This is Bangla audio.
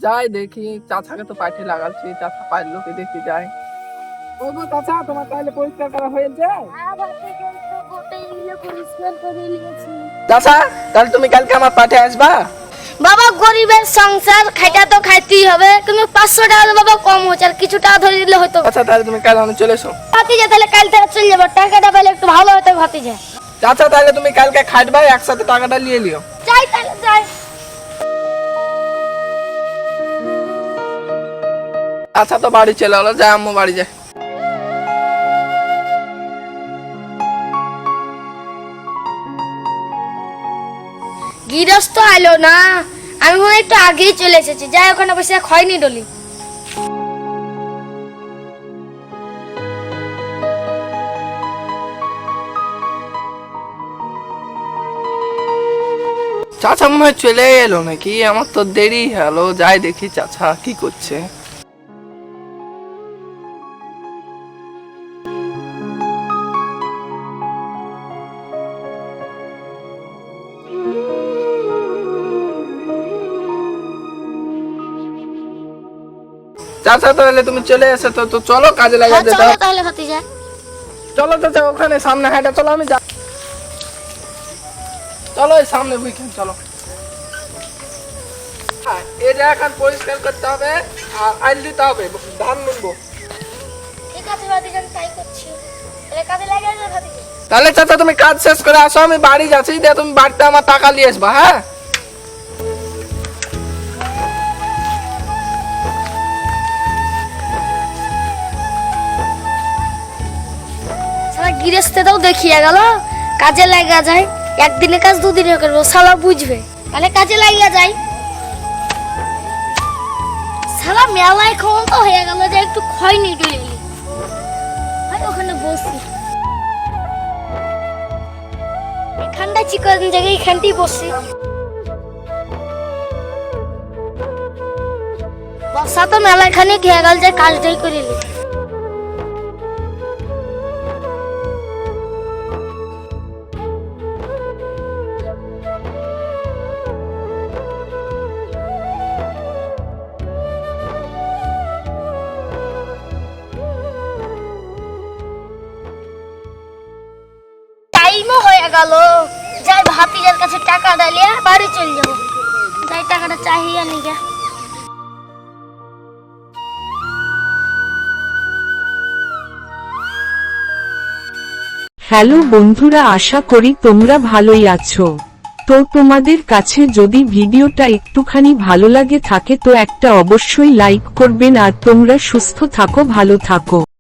যাই দেখি, চাচাকে তো পাঠিয়ে লাগাচ্ছি, চাচা পারলো কি দেখি যাই। ও গো চাচা, তোমার তাহলে পরিষ্কার করা হয়েছে? চাচা, তাহলে তুমি কালকে আমার পাঠে আসবা? বাবা গরিবের সংসার, খাইটা তো খাইতেই হবে, কিন্তু 500 টাকা বাবা কম হচ্ছে, আর কিছু টাকা ধরে দিলে হতো। আচ্ছা তাহলে তুমি কাল আমি চলে এসো। ভাতিজা তাহলে কাল থেকে চলে যাবো, টাকাটা পেলে একটু ভালো হতো ভাতিজা। চাচা তাহলে তুমি কালকে খাটবা, একসাথে টাকাটা নিয়ে লিও। যাই তাহলে যাই। আচ্ছা তো বাড়ি চলে এলো, যাই আম্মু বাড়ি যায়। গৃহস্থ আলো না, আমি মনে হয় একটু আগেই চলে এসেছি, যাই ওখানে বসে খয়নি ডলি। চাচা মনে হয় চলে এলো নাকি, আমার তো দেরি হলো, যাই দেখি চাচা কি করছে। চাচা তাহলে তুমি চলে এসে তো চলো কাজে লাগা যেতে চলো হবে। তাহলে ভাতিজা। চলো চাচা, ওখানে সামনে হাঁটা চলো, আমি যা। চলো এই সামনে বুঝছেন, চলো। হ্যাঁ, এটা এখন পরিষ্কার করতে হবে আর আইল দিতে হবে, ধান বুনবো। ঠিক আছে ভাতিজা, আমি তাই করছি, তাহলে কাজে লাগে যাবে ভাতিজা। তাহলে চাচা তুমি কাজ শেষ করে আসো, আমি বাড়ি যাচ্ছি, দিয়ে তুমি বাড়িতে আমার টাকা নিয়ে আসবা। হ্যাঁ সালা গৃহস্থেও দেখিয়ে গেল, কাজে লাগা যায়, একদিনে কাজ দুদিনে করবো, সালা বুঝবে, তাহলে কাজে লাগিয়া যায়। সালা মেলায় ক্ষমতা হয়ে গেল যে একটু খয়নি ডুলে এলি, ওখানে বসি, এখানটা চিকন জায়গায় এখানটাই বসি। বসা তো মেলায় খানে খেয়ে গেল যে কাজটাই করে এলি। টাইমও হয়ে গেল, যাই ভাতিজার কাছে টাকা ডালিয়া বাড়ি চলে যাবো, যাই টাকাটা চাহিয়ে নিয়ে। হ্যালো বন্ধুরা, আশা করি তোমরা ভালোই আছো। তো তোমাদের কাছে যদি ভিডিওটা একটুখানি ভালো লাগে থাকে তো একটা অবশ্যই লাইক করবেন, আর তোমরা সুস্থ থাকো, ভালো থাকো।